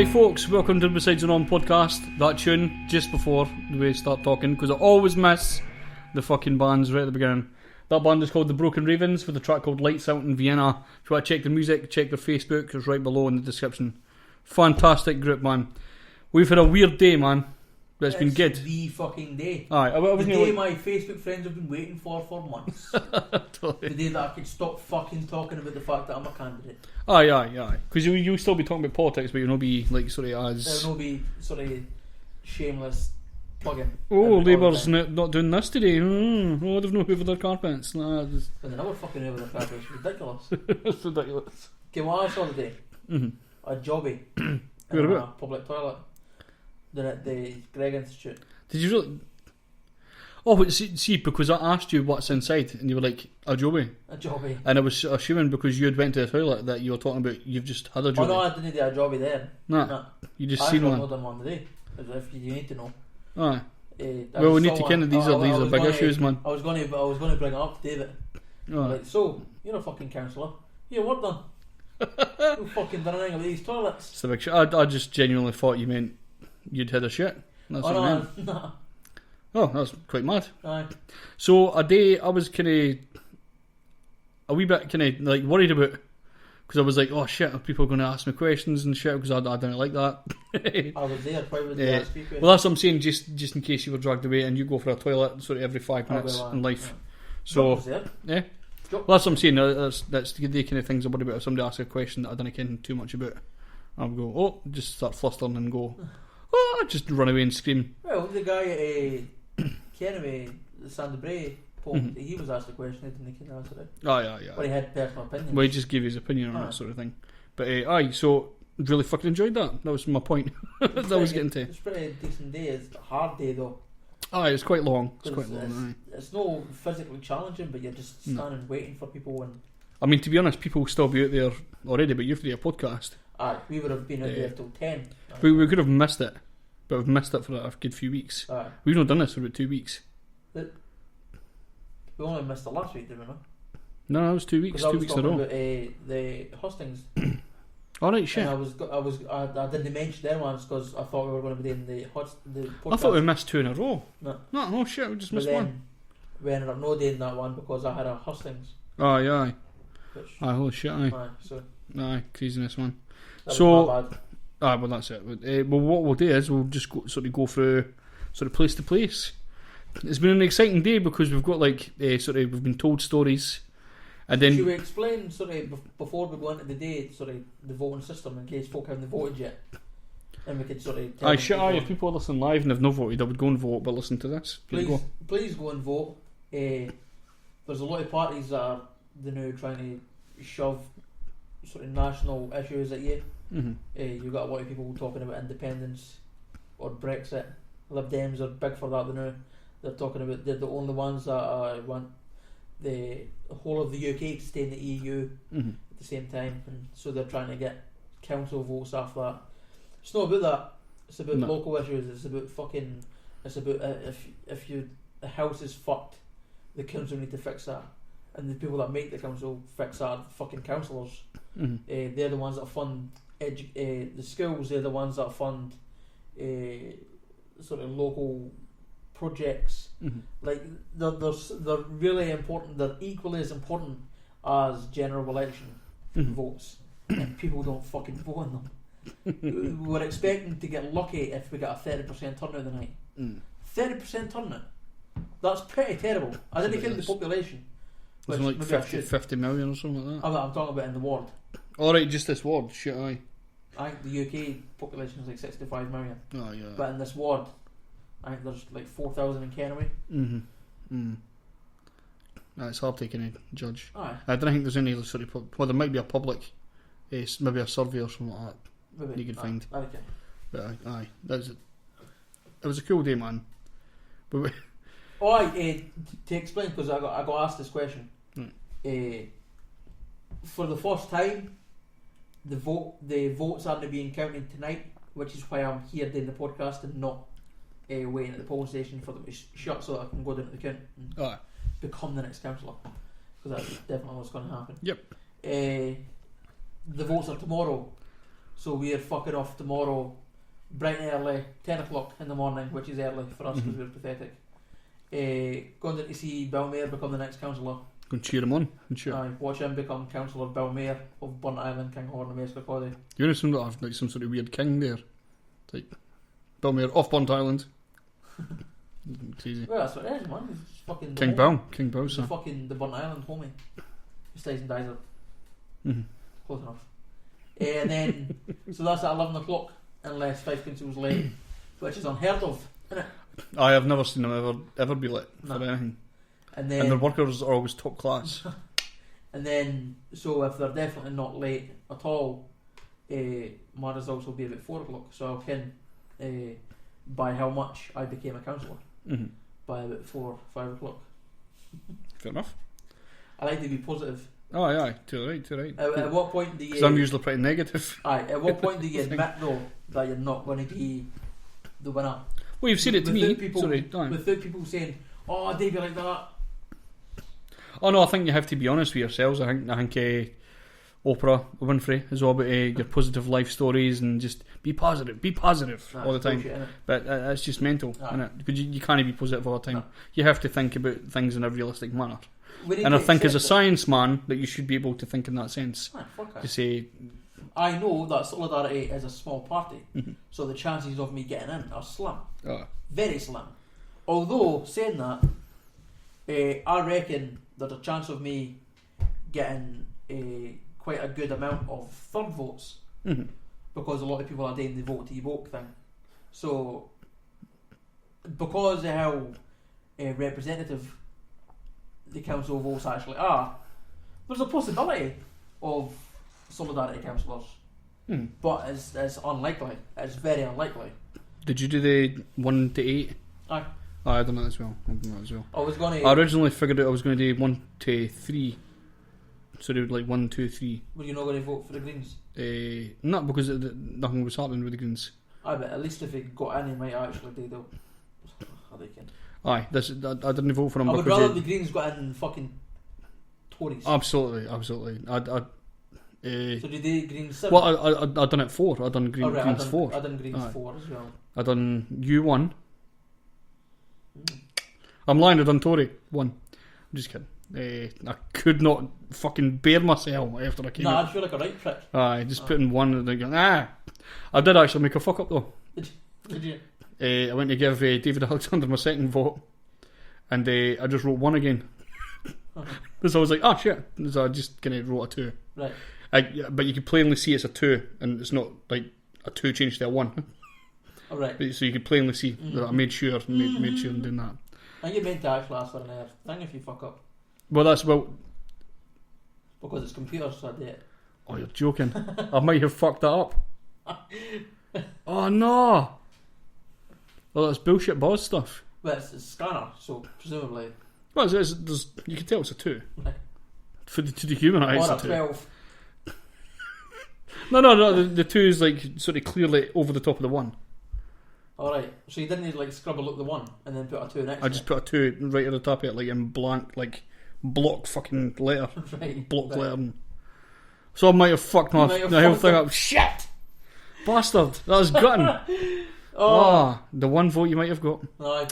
Alright folks, welcome to the Besides the Norm podcast. That tune just before we start talking, because I always miss the fucking bands right at the beginning. That band is called The Broken Ravens with a track called Lights Out in Vienna. If you want to check their music, check their Facebook, it's right below in the description. Fantastic group, man. We've had a weird day, man, but it's been good. The fucking day. Aye, the day my Facebook friends have been waiting for months. Totally. The day that I could stop fucking talking about the fact that I'm a candidate. Aye. Because you'll still be talking about politics, but you'll not be like sort of as... There'll not be sort of shameless plugging. Oh, Labour's not doing this today. Oh, they've no hoovered their carpets. Nah, just... But they never fucking hoovered their carpets. It's ridiculous. It's ridiculous. Okay, what I saw today, a jobby in a public toilet. They're at the Greg Institute. Did you really? Oh, but see, because I asked you what's inside, and you were like, a jobby. A jobby. And I was assuming because you had went to the toilet that you were talking about you've just had a jobby. Oh no, I didn't do a jobby there. Nah. You just seen one. I've not done one today, if you need to know. Aye. Well, we need to kind of these are big issues, man. I was going to bring it up to David. Oh. Like, so you're a fucking councillor. Your work done. You fucking done anything with these toilets? It's a big shit. I just genuinely thought you meant you'd had a shit. That's what I meant. No. Oh, that's quite mad. Aye. So a day I was kind of a wee bit kind of like worried about, because I was like, oh shit, are people going to ask me questions and shit, because I don't like that. I was there. Why would they ask you questions? Well, that's what I'm saying. Just in case you were dragged away and you go for a toilet sort of every 5 minutes in life. Yeah. So was there. yeah. Well, that's what I'm saying. That's the kind of things I worry about. If somebody asks a question that I don't care too much about, I'll go, oh, just start flustering and go, oh, just run away and scream. Well, the guy at Kennewy, the Sandbray poem, he was asked a question, he didn't answer it. Aye. But he had personal opinions. Well, he just gave his opinion on that sort of thing. But aye, so really fucking enjoyed that. That was my point. That I was getting to. It's a pretty decent day. It's a hard day though. Aye, it's quite long. It's quite long. It's no physically challenging, but you're just standing waiting for people. And I mean, to be honest, people will still be out there already, but you have to do a podcast. Aye, we would have been out there till 10. We could have missed it, but we've missed it for a good few weeks. Aye. We've not done this for about 2 weeks. We only missed it last week, didn't we? No, it was 2 weeks. 2 weeks in a row. About, the hustings. All right, shit. And I didn't mention them once because I thought we were going to be doing the podcast. I thought we missed 2 in a row. No, shit, we just missed one. We ended up not doing that one because I had a hustings. Aye. Holy shit, aye. Aye, craziness, man. That so, was bad. Well, that's it. Well, what we'll do is we'll just go through sort of place to place. It's been an exciting day because we've got we've been told stories. And then, should we explain before we go into the day the voting system in case folk haven't voted yet, and we could tell if people are listening live and have not voted, I would go and vote, but listen to this. Please go and vote. There's a lot of parties that are trying to shove national issues at you. You've got a lot of people talking about independence or Brexit. Lib Dems are big for that now. They're talking about they're the only ones that want the whole of the UK to stay in the EU at the same time, and so they're trying to get council votes after that. It's not about that. It's about local issues. It's about if the house is fucked, the council need to fix that, and the people that make the council fix that are fucking councillors. They're the ones that fund the schools. They're the ones that fund local projects. Like they're really important. They're equally as important as general election votes, and people don't fucking vote on them. We're expecting to get lucky if we get a 30% turnout tonight. 30% turnout. That's pretty terrible. I didn't count the population. It's like 50 million or something like that. I'm talking about in the ward. Alright, just this ward. Shit, aye. I think the UK population is like 65 million. Oh yeah. But in this ward, I think there's like 4,000 in Kennewy. It's hard to kind of judge. Aye. I don't think there's any well, there might be a public, maybe a survey or something like that. Maybe. You could find. Okay. But aye, it was a cool day, man. But to explain, because I got asked this question. For the first time, the votes aren't being counted tonight, which is why I'm here doing the podcast and not waiting at the polling station for them to shut so that I can go down to the count and become the next councillor, because that's definitely what's going to happen. Yep. The votes are tomorrow, So we're fucking off tomorrow, bright and early, 10 o'clock in the morning, which is early for us because we're pathetic. Going down to see Bill Mayer become the next councillor. Go and cheer him on. Watch him become Councillor Bill Mayer of Burnt Island, Kinghorn and Mescacody. You know some that have like some sort of weird king there, like Bill Mayer off Burnt Island. Crazy. Well, that's what it is, man. It's fucking King Bill, the fucking the Burnt Island homie. He stays and dies up. Close enough. And then so that's at 11 o'clock, unless Fife Council's late, which is unheard of, isn't it? I have never seen them ever be lit for anything. And then and their workers are always top class. And then, so if they're definitely not late at all, my results will be about 4 o'clock. So I can, by how much I became a councillor, by about 4, 5 o'clock. Fair enough. I like to be positive. Oh, aye, too right. At what point do you? Because I'm usually pretty negative. Aye. At what point do you admit though that you're not going to be the winner? Well, you've said it to me. People, without people saying, "Oh, Davey like that." Oh no, I think you have to be honest with yourselves. I think Oprah Winfrey is all about your positive life stories and just be positive all the time. Bullshit, but it's just mental, isn't it? Because you can't be positive all the time. No. You have to think about things in a realistic manner. And I think as a science man that you should be able to think in that sense. To say, I know that Solidarity is a small party, so the chances of me getting in are slim. Very slim. Although, saying that, I reckon there's a chance of me getting quite a good amount of third votes, because a lot of people are doing the vote to vote thing. So, because of how representative the council votes actually are, there's a possibility of Solidarity councillors, but it's unlikely. It's very unlikely. Did you do the 1 to 8? Aye. I done that as well. I was going to. I originally figured out I was going to do 1 to 3. So they would like 1, 2, 3. Were you not going to vote for the Greens? Not because nothing was happening with the Greens. Aye, but at least if he got in, he might actually do though. I reckon. Aye, I didn't vote for him. I would rather the Greens got in fucking Tories. Absolutely. So did the Greens 7? Well, I done it 4. I done Greens 4. I done Greens 4 as well. I done U1. I'm lying. I done Tory 1. I'm just kidding. I could not fucking bear myself after I came out. I feel like a right prick. Aye, just put in 1 and then going, I did actually make a fuck up though. Did you? I went to give David Alexander my second vote, and I just wrote 1 again. So I was like, shit. So I just kind of wrote a 2. Right. But you could plainly see it's a 2, and it's not like a 2 changed to a 1. Alright. So you could plainly see that I made sure I'm doing that. And you meant to actually ask for an air thing if you fuck up. Well, because it's computers, so I did it. Oh, you're joking. I might have fucked that up. Oh no. Well, that's bullshit boss stuff. Well, it's a scanner, so presumably. Well, you can tell it's a 2. To the human eyes, or it's a 12. 2. No. The 2 is like sort of clearly over the top of the 1. Alright, so you didn't need like scrub a look the 1 and then put a 2 next to it? I just put a 2 right at the top of it, like in blank, like block fucking letter. Right. Block letter. So I might have fucked my whole thing up. Shit! Bastard! That was gutting. The 1 vote you might have got. Aye.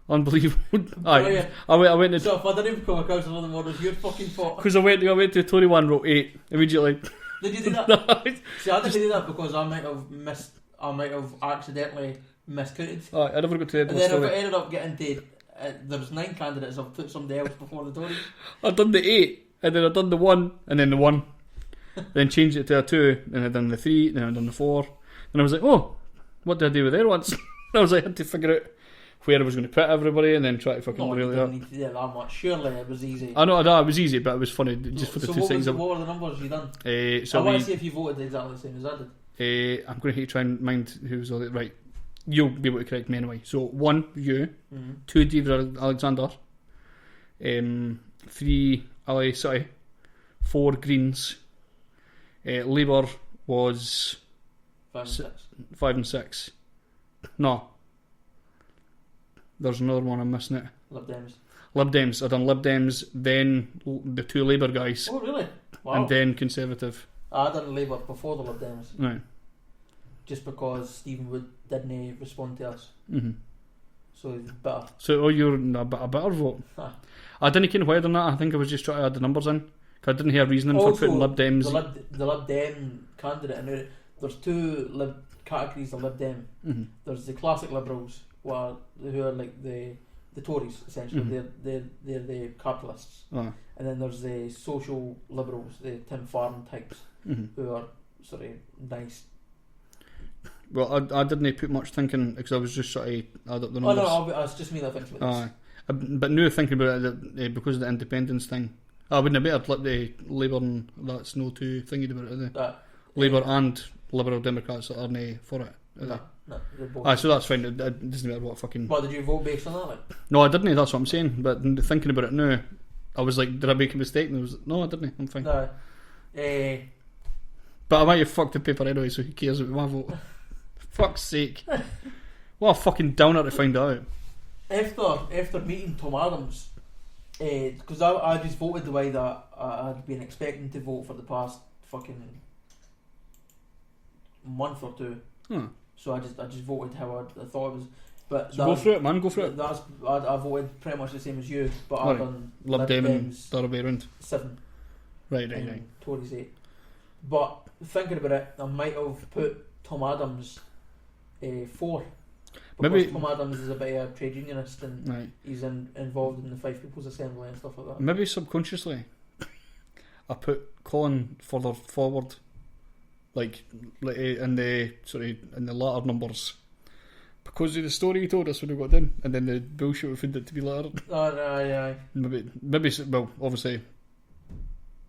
Unbelievable. Aye. I went to. So if I didn't become a councillor in the morning, it was your fucking fault. Because I went to Tory 1, wrote 8 immediately. Did you do that? See, I didn't do that because I might have accidentally miscounted. I never got to the end of and the then story. if I ended up getting to there's 9 candidates, I've put somebody else before the Tories. I'd done the 8, and then I'd done the 1, and then the 1, then changed it to a 2, then I'd done the 3, then I'd done the 4, and I was like, what did I do with their ones? I was like, I had to figure out where I was going to put everybody, and then try to fucking really didn't need to do that much. Surely it was easy. I know it was easy, but it was funny just for the 2 seconds. What were the numbers you done? So I want to see if you voted exactly the same as I did. I'm going to try and mind who was all it. Right, you'll be able to correct me anyway. So 1 you, 2 David Alexander, 3 LA City, 4 Greens, Labour was 5 and 6. No, there's another one I'm missing it. Lib Dems. I done Lib Dems, then the 2 Labour guys. Oh really? Wow. And then Conservative. I done Labour before the Lib Dems. Right. just because Stephen Wood didn't respond to us. Mm-hmm. So he's bitter. So, you're a better vote. I didn't get why on that. I think I was just trying to add the numbers in. Cause I didn't hear reasoning for putting Lib Dems. The Lib Dem candidate, and there's two categories of Lib Dem. Mm-hmm. There's the classic Liberals, who are like the Tories, essentially. Mm-hmm. They're the capitalists. Oh. And then there's the social Liberals, the Tim Farron types, who are sort of nice. Well, I didn't put much thinking because I was just trying to add up the numbers. Oh no, it's just me that thinks about this. But now thinking about it, because of the independence thing, I wouldn't have better let the Labour and that's no two thingy about it, are they? Labour and Liberal Democrats that are for it. No, they're both. So that's fine. It doesn't matter what fucking. But did you vote based on that? Like? No, I didn't. That's what I'm saying. But thinking about it now, I was like, did I make a mistake? And I was no, I didn't. I'm fine. No. But I might have fucked the paper anyway, so who cares about my vote? Fuck's sake. What a fucking downer to find out. After meeting Tom Adams, because I just voted the way that I'd been expecting to vote for the past fucking month or two. So I just voted how I thought it was. But so go for it, man. Go for it. I voted pretty much the same as you, but I've done Lib Dem and the other way around. 7. Right. Tories 8. But thinking about it, I might have put Tom Adams 4. Because Maybe Tom Adams is a bit of a trade unionist and he's involved in the Fife People's Assembly and stuff like that. Maybe subconsciously I put Colin further forward, like in the latter numbers, because of the story he told us when we got in, and then the bullshit we found it to be later. Aye. Maybe. Well, obviously,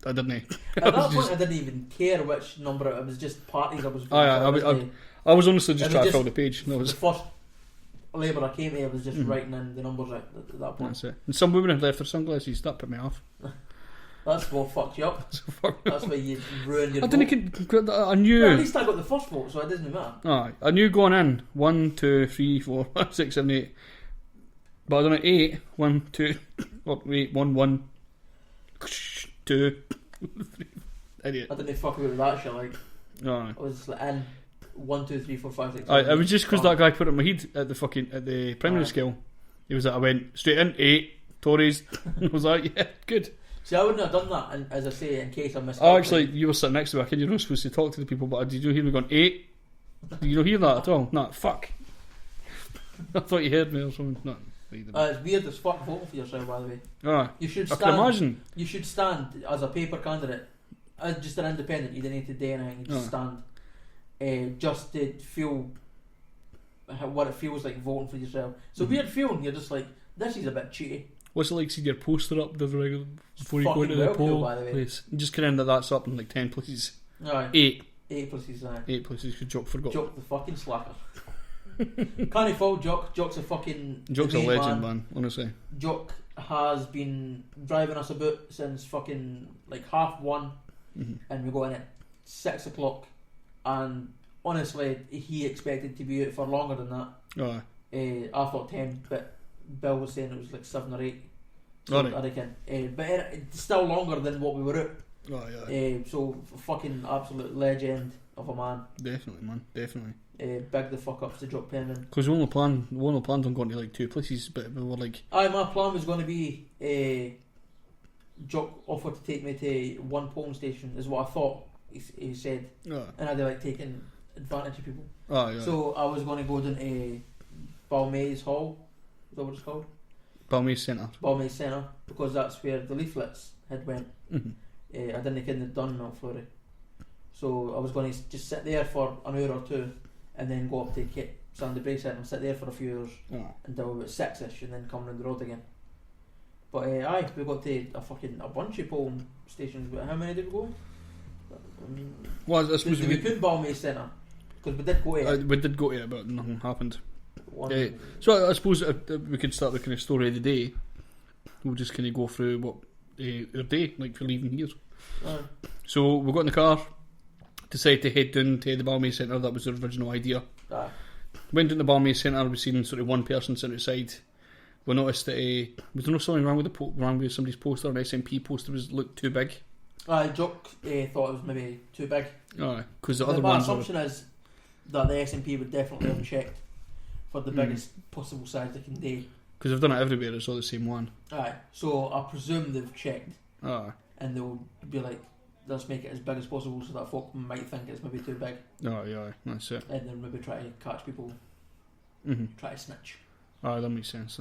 I didn't. At that point, I didn't even care which number it was. Just parties I was voting for. I was honestly just trying to fill the page. No, the first Labour I came to, I was just writing in the numbers at that point. That's it. And some women had left their sunglasses. That put me off. That's what fucked you up. That's why you ruined your vote. I knew. Well, at least I got the first vote, so it doesn't matter. I knew going in 1, 2, 3, 4, 5, 6, 7, 8. But I done it 8, 1, 2, wait, 1, 1, 2, 3. Idiot. I didn't fuck with that shit. Like, I was like in 1, 2, 3, 4, 5, 6. It was just because that guy put it in my head at the primary scale. He was like, I went straight in 8 Tories. I was like, yeah, good. See, I wouldn't have done that, and as I say, in case I missed. Oh, actually, you were sitting next to me. I you're not supposed to talk to the people, but did you hear me going 8? Did you not hear that at all? Nah, fuck. I thought you heard me or something. No, it's weird as fuck voting for yourself, by the way. You should stand. I can imagine. You should stand as a paper candidate, as just an independent. You don't need to do anything. You just stand, just to feel what it feels like voting for yourself. It's a weird feeling. You're just like, this is a bit cheaty. What's it like seeing your poster up the regular before you go into the poll place? You just kind of that's up in like 10 places. Aye. 8 places. Aye. 8 places. Because Jock forgot. Jock the fucking slacker. Can't he fault Jock? Jock's a fucking. Jock's a legend, man. Honestly. Jock has been driving us about since fucking like 1:30, and we go in at 6 o'clock. And honestly, he expected to be out for longer than that. I thought 10, but Bill was saying it was like 7 or 8. So I reckon. But it's still longer than what we were at. So fucking absolute legend of a man. Definitely, man. Definitely. Big the fuck ups to Jock Penman. Because we only planned on going to like 2 places, but we were like. My plan was going to be Jock offered to take me to one polling station, is what I thought he said. And I'd like taking advantage of people. So I was going to go down to Balmays Hall. Is that what it's called? Balmays Centre, because that's where the leaflets had went. I didn't kind of done that Flurry, so I was going to just sit there for an hour or 2, and then go up to Sandy Brae Centre and sit there for a few hours until about 6ish, and then come round the road again. But we got to a bunch of polling stations. But how many did we go? We couldn't Balmays Centre because we did go to it. We did go to it, but nothing happened. So I suppose we could start the kind of story of the day. We'll just kind of go through what our day like for leaving here. So we got in the car, decided to head down to the Balmays Centre. That was the original idea. Went down to the Balmays Centre. We seen sort of one person sitting outside. We noticed that was there no something wrong with somebody's poster? An SNP poster looked too big. Jock thought it was maybe too big. Because the other my ones. assumption is that the SNP would definitely have checked for the biggest possible size they can do. Because they've done it everywhere, it's all the same one. Aye, so I presume they've checked. Aye. And they'll be like, let's make it as big as possible so that folk might think it's maybe too big. Aye, that's it. And then maybe try to catch people, try to snitch. Aye, that makes sense,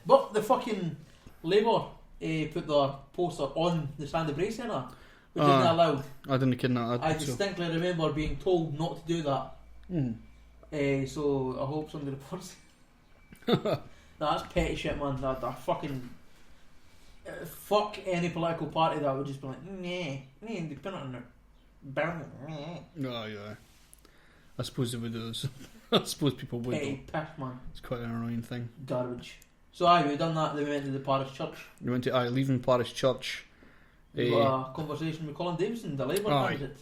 But the fucking Labour put their poster on the Sandy Bray Centre, which isn't allowed. I didn't kidnap that. I distinctly remember being told not to do that. So I hope somebody reports it. No, that's petty shit, man. That fucking... fuck any political party that would just be like, they put it on their barrel. Oh, yeah. I suppose they would do this. I suppose people would. Petty piss, man. It's quite an annoying thing. Garbage. So aye, we've done that, then we went to the parish church. You went to Leaving Parish Church. We got a conversation with Colin Davison, the Labour candidate.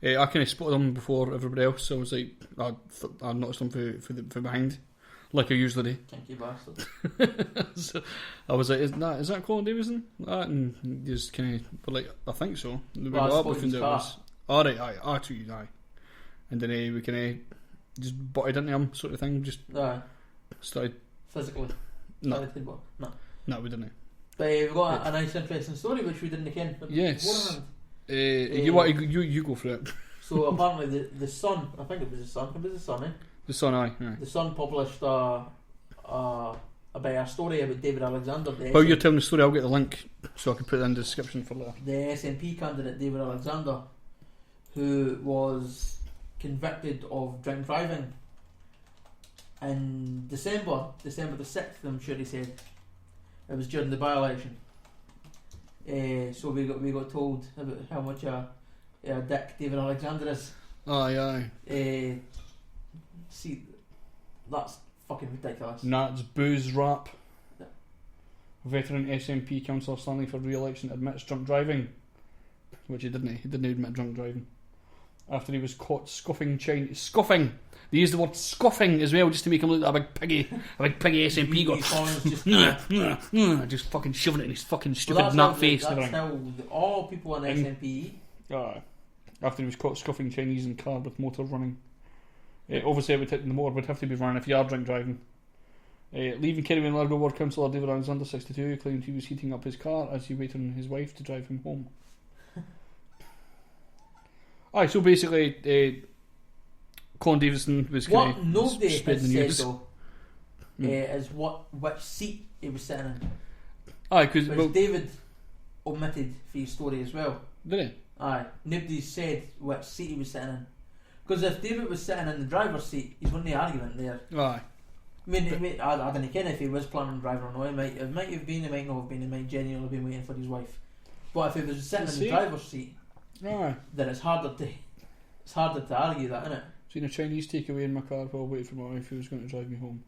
I kind of spotted him before everybody else, so I was like, I noticed him from behind, like I usually do. Kinky bastard. So I was like, is that Colin Davison? And he just kind of, but like, I think so. We got up, we found out it was. Alright, aye. And then we kind of just butted into him, sort of thing, just started. Physically? No, we didn't. But we've got a nice interesting story which we didn't ken. Yes. You go for it. So apparently the Sun, I think it was the Sun. It was the Sun, The Sun, aye. The Sun published about a story about David Alexander. While you're telling the story, I'll get the link so I can put it in the description for later. The SNP candidate David Alexander, who was convicted of drink driving in December the 6th, I'm sure he said. It was during the by-election. So we got told about how much a dick David Alexander is. Aye. See, that's fucking ridiculous. Nat's booze rap. Veteran SNP councillor standing for re-election admits drunk driving, which he didn't. He didn't admit drunk driving after he was caught scoffing Chinese. Scoffing. They used the word scoffing as well, just to make him look like a big piggy SNP going just fucking shoving it in his fucking stupid nut face. That's how all people in SNP. After he was caught scoffing Chinese in car with motor running. Obviously, the motor would have to be running if you are drink driving. Leaving Kerry and Largo Ward Councillor David Alexander, 62, claimed he was heating up his car as he waited on his wife to drive him home. So basically, Colin Davison was kind of nobody has the news. Said though is which seat he was sitting in. Because David omitted for his story as well. Did he? Nobody said which seat he was sitting in. Because if David was sitting in the driver's seat, he's won the argument there. I mean, I don't know if he was planning on driving or not. It might have been, it might not have been. He might genuinely been waiting for his wife. But if he was sitting in the driver's seat, then it's harder to argue that, isn't it? Seen a Chinese takeaway in my car while waiting for my wife who was going to drive me home.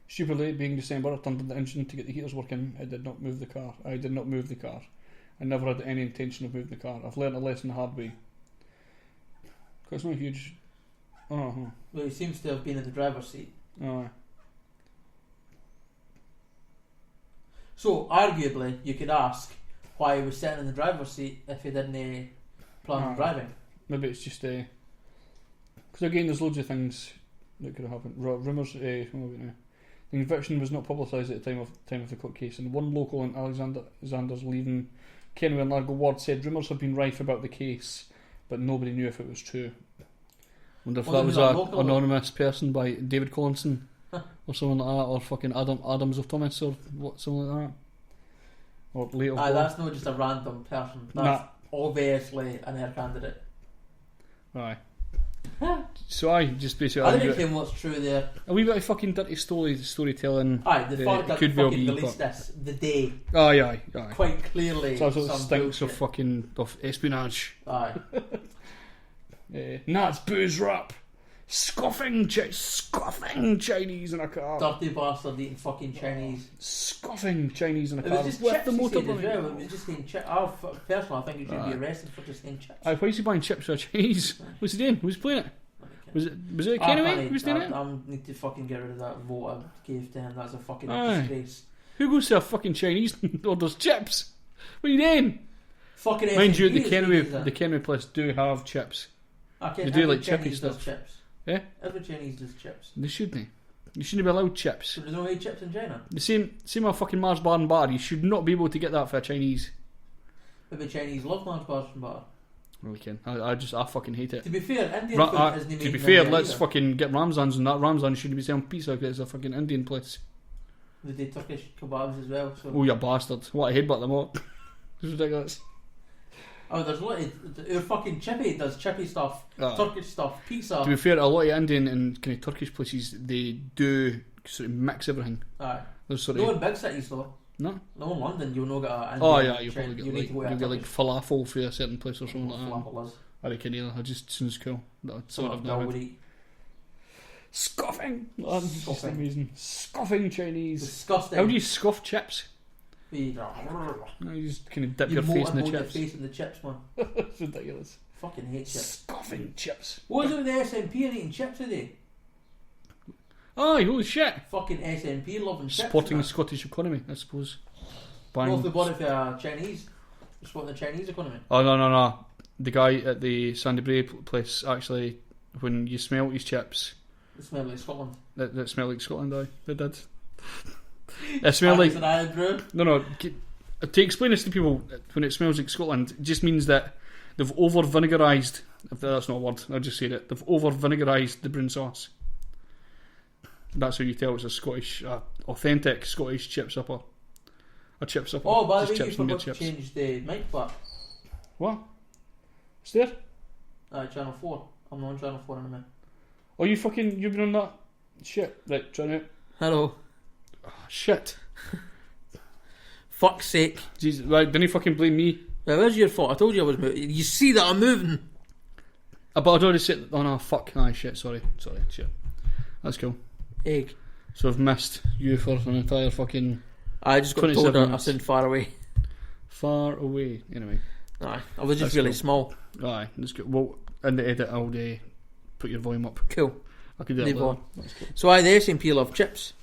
Stupidly, being December, I turned on the engine to get the heaters working. I did not move the car. I never had any intention of moving the car. I've learned a lesson the hard way. Because it's not huge. Well, he seems to have been in the driver's seat. So, arguably, you could ask why he was sitting in the driver's seat if he didn't plan on driving. Maybe it's just because again, there's loads of things that could have happened. Rumours. The conviction was not publicised at the time of the court case, and one local in Alexander's Leaving Kenway and Largo Ward said rumours have been rife about the case, but nobody knew if it was true. Wonder if that was an anonymous person by David Collinson or someone like that, or fucking Adams of Thomas or something like that. Or later. That's not just a random person. That's obviously an air candidate. So I just basically. I don't know what's true there. A wee bit of fucking dirty storytelling. The fact that could fucking released this the day. Aye. Quite clearly. So it stinks of espionage. Nat's booze rap. Scoffing Chinese in a car. Dirty bastard eating fucking Chinese. Scoffing Chinese in a car. It was just with the motor as well. It was just saying chips. Personally, I think he should be arrested for just saying chips. Why is he buying chips for Chinese? What's he doing? Who's playing it? Was it Kenway? Who's doing it? I need to fucking get rid of that vote I gave to him. That's a fucking disgrace. Who goes to a fucking Chinese and orders chips? What are you doing? Fucking mind you, the Kenway place do have chips. Okay, They do every like chippy Chinese does stuff. chips. Yeah? Every Chinese does chips. They shouldn't. You shouldn't be allowed chips. So there's no eat chips in China? The same with fucking Mars bar and bar. You should not be able to get that for a Chinese. Maybe Chinese love Mars bars and bar. Well, we can. I fucking hate it. To be fair, Indian food isn't made to be in fair, India let's either. fucking get Ramzan's, and that Ramzan shouldn't be selling pizza because it's a fucking Indian place. They do Turkish kebabs as well. So. Oh, you bastard. What, I headbutt them all. It's ridiculous. Oh, there's a lot of... Your fucking chippy does chippy stuff, Turkish stuff, pizza. To be fair, a lot of Indian and kind of Turkish places, they do sort of mix everything. Aye. There's sort No of... in big cities though. No? No in London, you'll not get a... Oh yeah, you'll probably get you need to like, go you'll to get like falafel for a certain place or something like that. falafel is. I reckon either. It just sounds cool. That's Some what of I've Bill never would eat. Scoffing! Just Scoffing. amazing. Scoffing Chinese. Disgusting. How do you scoff chips? You No, you just kind of dip your face in the mold your chips. face in the chips, man. It's ridiculous. Fucking hate chips. Scoffing chips. What was it with the SNP and eating chips today? Aye, holy shit. Fucking SNP loving chips. Supporting the man. Scottish economy, I suppose. Well, Buying... if they bought it for Chinese, they're supporting the Chinese economy. Oh, no. The guy at the Sandy Bray place, actually, when you smell his chips, They smell like Scotland. that smell like Scotland, aye. They did. It smelled like... It's an island brew. No. To explain this to people, when it smells like Scotland, it just means that they've over vinegarised. If that's not a word, I just said it. They've over vinegarised the brown sauce. That's how you tell it's a Scottish, authentic Scottish chip supper. A chip supper. Oh, by the Just way, you chips and good forgot to chips. change the mic back. What? It's there? Channel 4. I'm on Channel 4 in a minute. Oh, you've been on that shit. Right, trying out. Hello. Oh, shit. Fuck's sake. Jesus, right, didn't you fucking blame me? Well, where's your fault? I told you I was moving. You see that I'm moving. But I'd already said, oh no, fuck. Aye, shit, sorry, shit. That's cool. Egg. So I've missed you for an entire fucking... I just got 27 told I minutes. sound far away. Far away, anyway. Aye, I was just That's really cool. small. Aye, that's good. Well, in the edit, I'll put your volume up. Cool. I could do that Leave later. on. So the SNP love chips.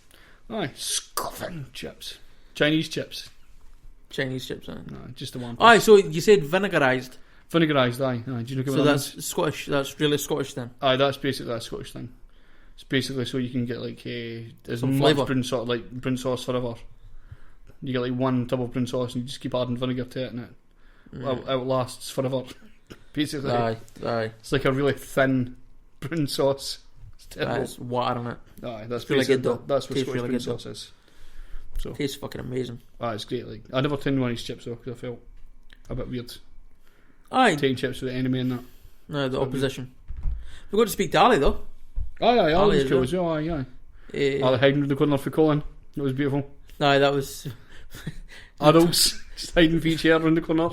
Aye, scoffing chips. Chinese chips. Chinese chips, aye. No, just the one. Aye, so you said vinegarised. Vinegarised, aye. Do you know So what that means? that's Scottish. That's really Scottish then. Aye, that's basically a Scottish thing. It's basically so you can get like as Some much flavour. brown sauce forever. You get like one tub of brown sauce and you just keep adding vinegar to it and it outlasts forever. Basically, Aye. it's like a really thin brown sauce. It's terrible. That's water in it. Aye, that's really basically good though. that's what Tastes Scottish really brown good though. sauce is. So Tastes fucking amazing. it's great. Like I never taken one of these chips though because I felt a bit weird Aye. taking chips with the enemy and that. No, the opposition. We've got to speak to Ali though. Aye, Ali was as cool well. as well. Aye. Eh, Ali hiding in the corner for Colin. It was beautiful. aye, that was. Adults just hiding for each other in the corner.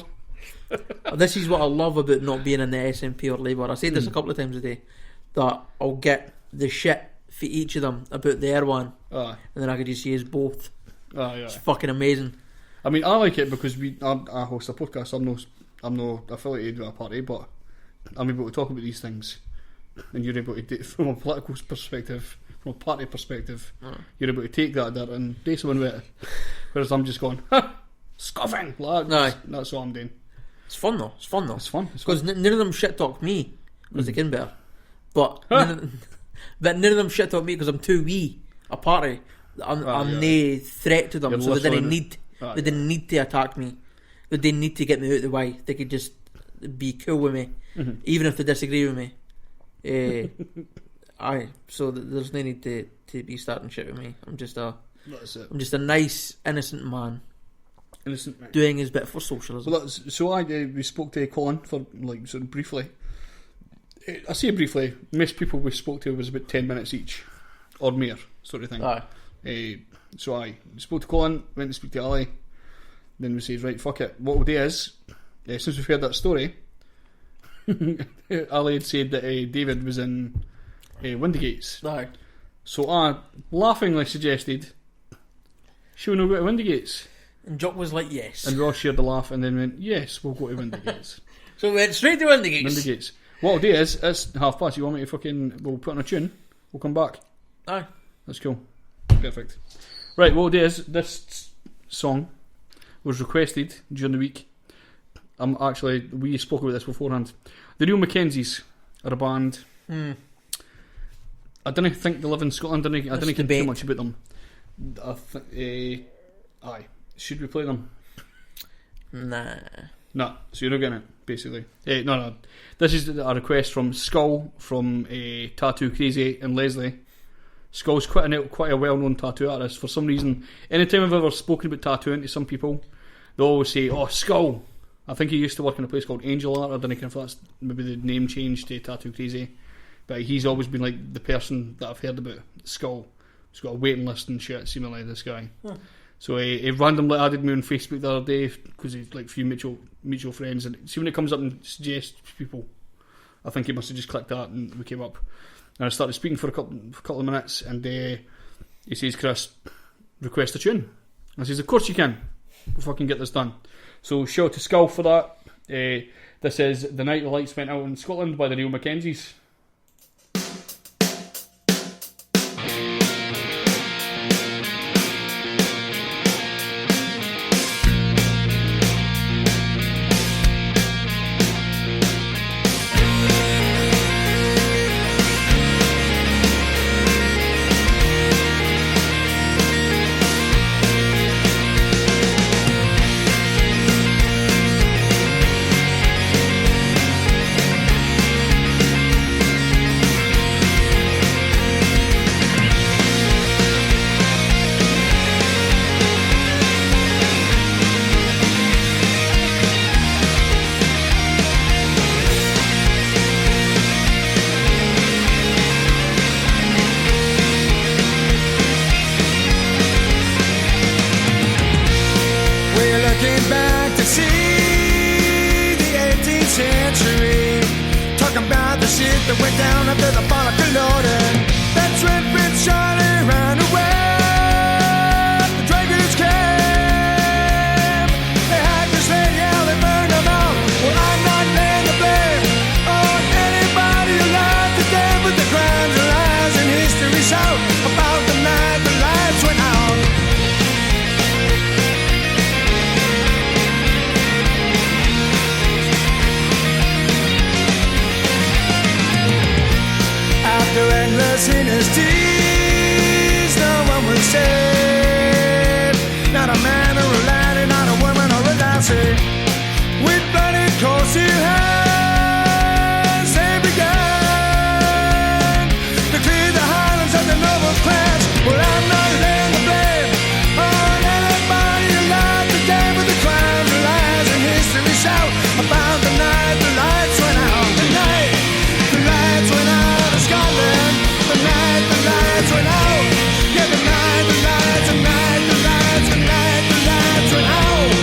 This is what I love about not being in the SNP or Labour. I said this a couple of times a day, that I'll get the shit for each of them about their one, Aye. and then I could just use both. Aye, It's aye. fucking amazing. I mean, I like it because I host a podcast. I'm no affiliated with a party, but I'm able to talk about these things, and you're able to do it from a political perspective, from a party perspective. You're able to take that dirt and do something with it. Whereas I'm just going, scoffing. Like, Aye. that's what I'm doing. It's fun though. It's fun though. It's fun. Because none of them shit talk me because they can better. But none of them shit talk me because I'm too wee a party. I'm no threat to them, You're so they didn't literally- need. Aye, They didn't need to attack me. They didn't need to get me out of the way. They could just be cool with me, even if they disagree with me. Aye. So there's no need to be starting shit with me. I'm just That's it. a nice innocent man Innocent. Right. doing his bit for socialism. Well, we spoke to Colin for like sort of briefly. I say briefly. Most people we spoke to was about 10 minutes each, or more, sort of thing. Aye. So I spoke to Colin, went to speak to Ali. Then we said, right, fuck it. What we'll do is, since we've heard that story, Ali had said that David was in Windigates. Aye. So I laughingly suggested, should we not go to Windigates? And Jock was like, yes. And Ross shared the laugh and then went, yes, we'll go to Windigates. So we went straight to Windigates. Windigates. What I'll do is, it's 5:30. You want me to we'll put on a tune, we'll come back. Aye. That's cool. Perfect. Right, what we'll do is, this song was requested during the week. We spoke about this beforehand. The new Mckenzies. are a band. I don't think they live in Scotland. I don't know too much about them. I think, aye. Should we play them? Nah. No, so you're not getting it, basically. No. This is a request from Skull, from Tatto, Krazy and Leslie. Skull's quite a well-known tattoo artist. For some reason, anytime I've ever spoken about tattooing to some people, they always say, "Oh, Skull." I think he used to work in a place called Angel Art. I don't know if that's maybe the name changed to Tatto Krazy, but he's always been like the person that I've heard about. Skull. He's got a waiting list and shit, seemingly, this guy. So he randomly added me on Facebook the other day because he's like a few mutual friends, and see when it comes up and suggests people, I think he must have just clicked that and we came up. And I started speaking for a couple of minutes, and he says, "Chris, request a tune." I says, "Of course you can. We'll fucking get this done." So shout out to Skull for that. This is "The Night the Lights Went Out in Scotland" by the real Mckenzies. That went down after the fall of Culloden. That's when Prince Charlie ran away. The dragons came. They had to slay, yeah, they burned them out. Well, I'm not laying the blame on anybody alive today, but the crimes and lies and history shout about the night the lights went out. After endless deeds, no one was saved. Not a man or a laddie, not a woman or a lassie. With bloody coals to hands, they began to clear the highlands of the noble class. Well, I'm not laying the blame on anybody alive today, but the crimes and lies and history shout about the night the lights went out. The night the lights went out. Scotland, the night the lights went out. Yeah, the night the lights, the night the lights, the night the lights went out.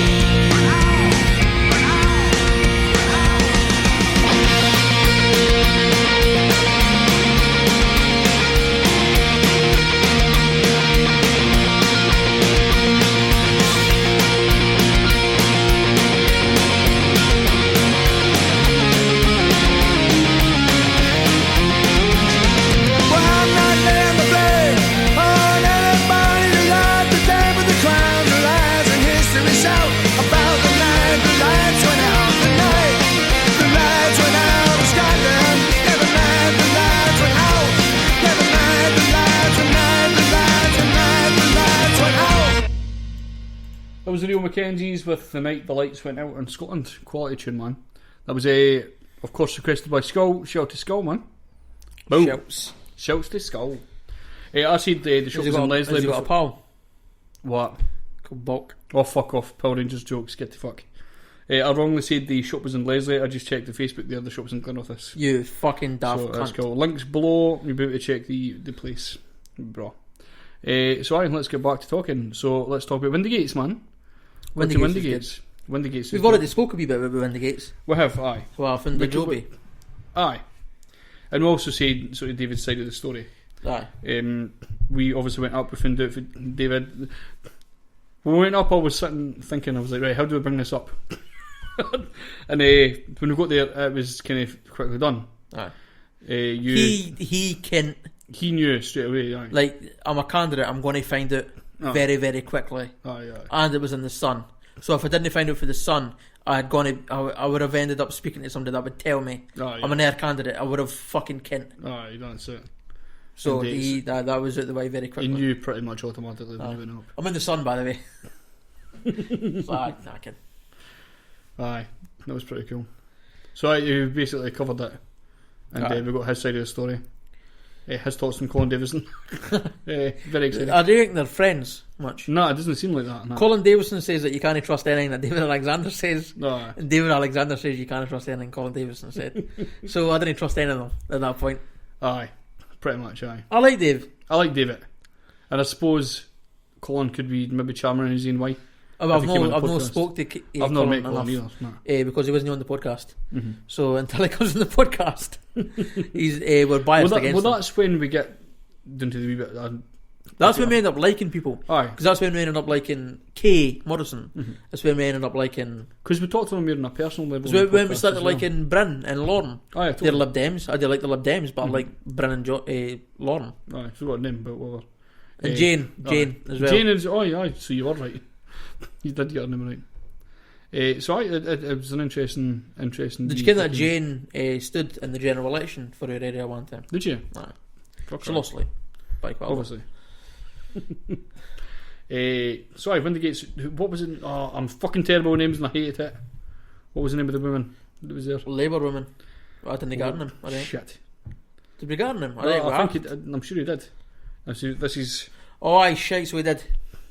That was the real Mckenzies with "The Night the Lights Went Out in Scotland." Quality tune, man. That was of course, requested by Skull. Shout out to Skull, man. Boom. Shouts to Skull. I said the shop was in Leslie. Has he got a pal? What? Called Bulk. Oh, fuck off. Power Rangers jokes. Get the fuck. I wrongly said the shop was in Leslie. I just checked the Facebook there. The shop was in Glenrothes. You fucking daft so cunt. That's cool. Links below. You'll be able to check the place. Bro. So let's get back to talking. So let's talk about Windigates, man. Windigates. We've already spoke a wee bit about Windigates. We have, aye. Well, from the Joby. Aye. And we also said sort of David's side of the story. Aye. We obviously went up, we found out for David. When we went up, I was sitting thinking, I was like, right, how do I bring this up? And when we got there, it was kind of quickly done. Aye. He knew straight away. Aye. Like, I'm a candidate, I'm going to find out very, very quickly. Aye. And it was in the Sun. So if I didn't find out for the Sun, I had gone. I would have ended up speaking to somebody that would tell me I'm an air candidate. I would have fucking kent. Aye, that's it. So that was out the way very quickly. He knew pretty much automatically when he went up. I'm in the sun, by the way. So I can. Aye, that was pretty cool. So you basically covered it, and we got his side of the story. His thoughts on Colin Davison. Very exciting. I do think they're friends much. No, it doesn't seem like that. No. Colin Davison says that you can't trust anything that David Alexander says. No. And David Alexander says you can't trust anything Colin Davison said. So I didn't trust any of them at that point. Aye, pretty much, aye. I like Dave. I like David. And I suppose Colin could be maybe charming in his own way. I've not spoke to I've not met Colin Colin enough, either, because he wasn't on the podcast. Mm-hmm. So until he comes on the podcast, we're biased against him. That's when we get into the wee bit. That's when we end up liking people. Aye. Because that's when we ended up liking Kay Morrison. Mm-hmm. That's when we ended up liking... Because we talked to them more on a personal level. That's when we started liking Bryn and Lauren. Aye, totally. They're Lib Dems. I do like the Lib Dems, but I like Bryn and Lauren. Aye, I forgot her name, but whatever. And Jane as well. Jane is... aye, so you were right. You did get her name right. So it was an interesting... Did you get that Jane stood in the general election for her area one time? Did you? Aye. Fuck lost by quite obviously. Sorry, Windigate's... What was it? Oh, I'm fucking terrible with names and I hated it. What was the name of the woman that was there? Labour woman. I didn't garden him. Shit. Did we garden him? I think I'm sure he did. This is... Oh, aye, shite, so we did.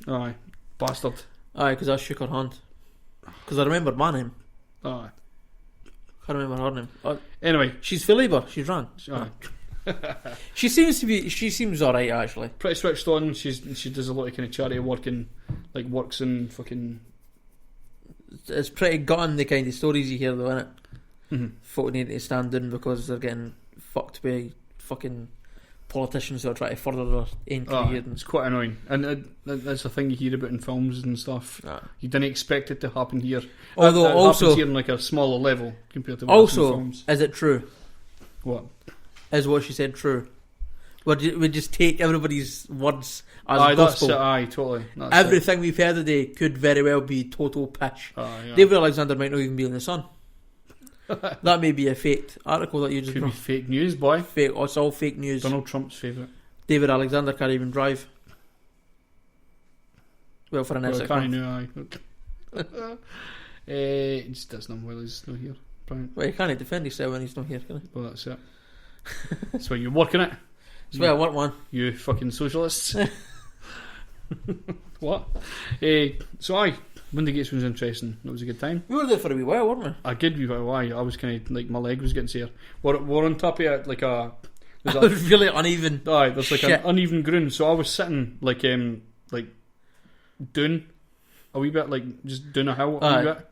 Aye, bastard. Aye, because I shook her hand. Because I remembered my name. Aye. Can't remember her name. Anyway. She's for Labour. She's run. Aye. She seems alright, actually. Pretty switched on. She does a lot of kind of charity work and like works in fucking... It's pretty gutting, the kind of stories you hear though, innit? Mm-hmm. Folk need to stand down because they're getting fucked by fucking politicians who are trying to further their own career. It's quite annoying, and that's a thing you hear about in films and stuff. You didn't expect it to happen here. Although it also happens here on like a smaller level compared to what in films. Is it true? What? Is what she said true? We just take everybody's words as gospel. Totally. Everything we've heard today could very well be total pish. David Alexander might not even be in the Sun. That may be a fake article that you just... Could be fake news, boy. It's all fake news. Donald Trump's favourite. David Alexander can't even drive. Well, for an Essex. He just does them while he's not here. Brilliant. Well, he can't defend himself when he's not here, can he? Well, that's it. That's why you're working it. That's why I want one. You fucking socialists. What? So Windigates was interesting. It was a good time. We were there for a wee while, weren't we? I did wee while. I was kind of like my leg was getting sore. We're on top of it like a. It was really uneven. Aye, there's like an uneven ground. So I was sitting like down a wee bit, like just down a hill a wee bit.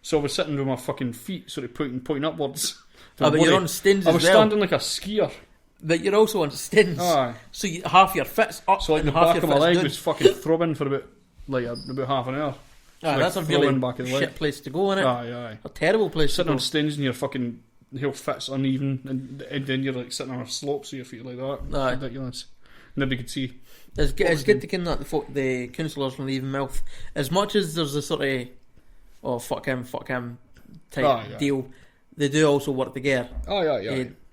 So I was sitting with my fucking feet sort of pointing upwards. But you're on stins as well. I was standing like a skier. But you're also on stins. Aye. So half your fit's up. So like and the half back your of my leg down. was fucking throbbing for about half an hour. So that's a really shit place to go, innit? Aye. A terrible place sitting to go. on stins and your fucking heel fits uneven, and then you're like sitting on a slope, so your feet are like that. Aye. Ridiculous. Nobody could see. It's good to ken that the councillors from the Mouth, as much as there's a sort of fuck him type deal, they do also work together.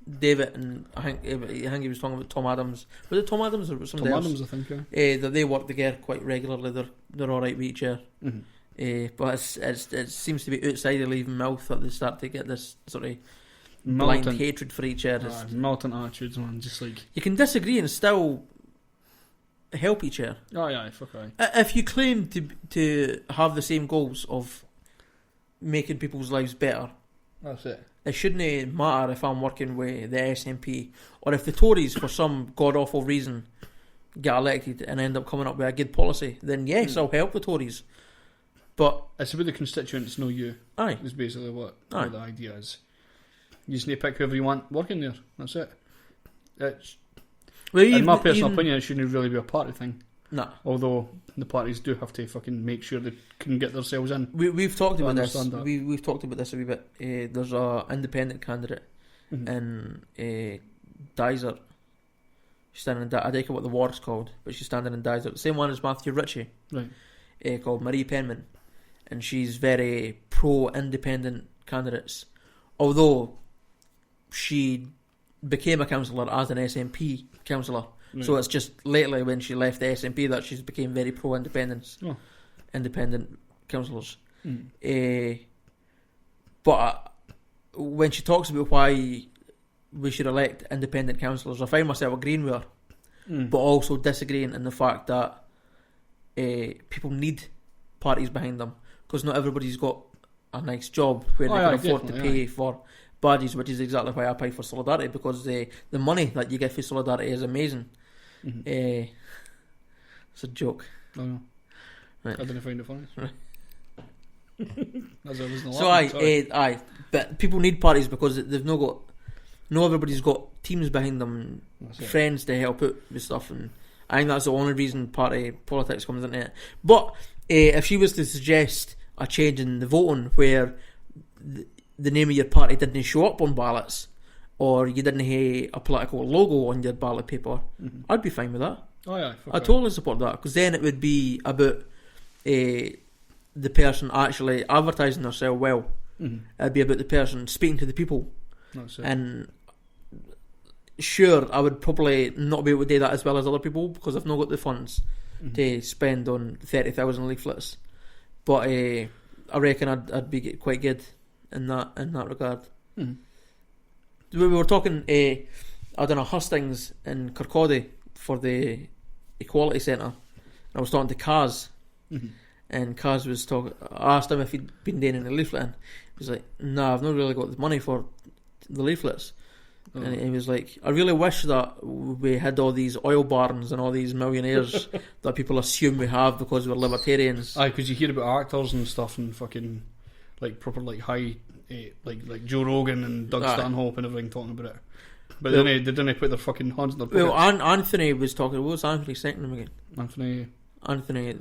David and I think he was talking about Tom Adams. Was it Tom Adams or somebody else? Tom Adams, I think. That they work together quite regularly. They're all right with each other. Mm-hmm. But it seems to be outside of Leaving Mouth that they start to get this sort of blind hatred for each other. Militant attitudes, man. Just like you can disagree and still help each other. Fuck aye. If you claim to have the same goals of making people's lives better, that's it. It shouldn't matter if I'm working with the SNP or if the Tories, for some god-awful reason, get elected and end up coming up with a good policy. Then yes, I'll help the Tories. But it's about the constituents, no you. Aye. Is basically what the idea is. You just need to pick whoever you want working there. That's it. In my personal opinion, it shouldn't really be a party thing. Nah. Although the parties do have to fucking make sure they can get themselves in. We've talked about this. We've talked about this a wee bit. There's a independent candidate in Dyser. She's standing in I don't know what the ward's called, but she's standing in Dyser. The same one as Matthew Ritchie. Right. Called Marie Penman. And she's very pro-independent candidates. Although she became a councillor as an SNP councillor. Right. So it's just lately when she left the SNP that she's became very pro-independence. Oh. Independent councillors. But when she talks about why we should elect independent councillors, I find myself agreeing with her, but also disagreeing in the fact that people need parties behind them, because not everybody's got a nice job where they can afford to pay for badges, which is exactly why I pay for Solidarity, because the money that you get for Solidarity is amazing. It's a joke. I know. Right. I didn't find it funny. Right. As I wasn't So laughing, but people need parties because they've not everybody's got teams behind them, friends to help out with stuff, and I think that's the only reason party politics comes into it. But if she was to suggest a change in the voting where the name of your party didn't show up on ballots, or you didn't have a political logo on your ballot paper, I'd be fine with that. I totally support that, because then it would be about the person actually advertising themselves well. It'd be about the person speaking to the people. And sure, I would probably not be able to do that as well as other people, because I've not got the funds to spend on 30,000 leaflets. But I reckon I'd be quite good in that regard. We were talking, I don't know, hustings in Kirkcaldy for the Equality Centre. I was talking to Kaz, and Kaz was talking. I asked him if he'd been doing any leafleting. He was like, "Nah, I've not really got the money for the leaflets." And he was like, "I really wish that we had all these oil barons and all these millionaires that people assume we have because we're libertarians." Aye, because you hear about actors and stuff and fucking like proper like high, like Joe Rogan and Doug Stanhope and everything talking about it. But then they didn't put their fucking hands in their pockets. Well, Anthony was talking. What was Anthony's second name again? Anthony,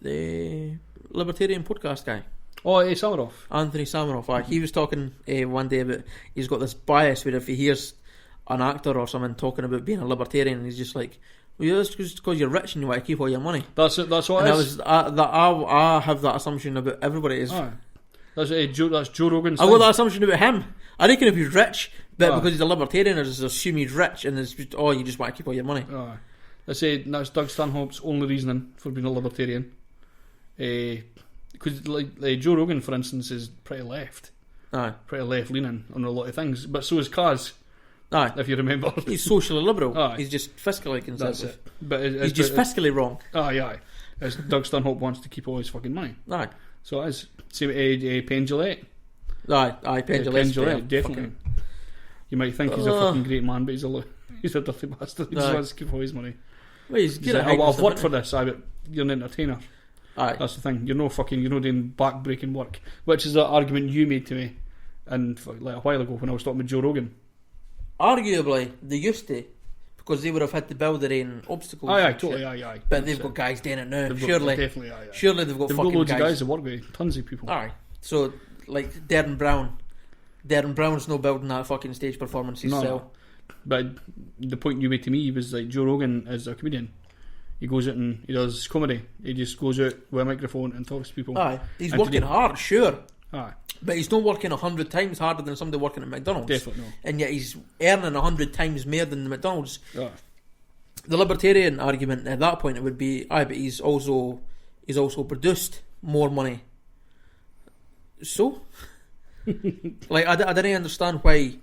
the Libertarian podcast guy. Oh, Samaroff. Anthony Samaroff. He was talking one day about he's got this bias where if he hears an actor or someone talking about being a libertarian, he's just like, "Well, yeah, that's just because you're rich and you want to keep all your money." That's what it is. I have that assumption about everybody. That's Joe Rogan's I got that assumption about him. I reckon if he's rich, but because he's a libertarian, I just assume he's rich, and it's just, you just want to keep all your money. I say that's Doug Stanhope's only reasoning for being a libertarian. Because like Joe Rogan, for instance, is pretty left. Pretty left leaning on a lot of things, but so is Kaz. If you remember, he's socially liberal. He's just fiscally conservative. But he's just fiscally wrong. As Doug Stanhope wants to keep all his fucking money. So it is. Same with Penn Jillette. Penn Jillette, definitely. You might think he's a fucking great man, but he's a dirty bastard. He just wants to keep all his money. Well, he's good. I've worked for this. But you're an entertainer. That's the thing. You're not doing back-breaking work, which is the argument you made to me, and like a while ago when I was talking with Joe Rogan. Arguably, they used to, because they would have had to build their own obstacles. Totally. But they've got guys doing it now. Surely they've got fucking loads guys. of guys that work with tons of people. So like Darren Brown's no building that fucking stage performance himself. No. But the point you made to me was like Joe Rogan is a comedian. He goes out and he does comedy. He just goes out with a microphone and talks to people. He's working hard, sure. But he's not working 100 times harder than somebody working at McDonald's. Definitely no. And yet he's earning 100 times more than the McDonald's. The libertarian argument at that point it would be, but he's also produced more money. So, like I didn't understand why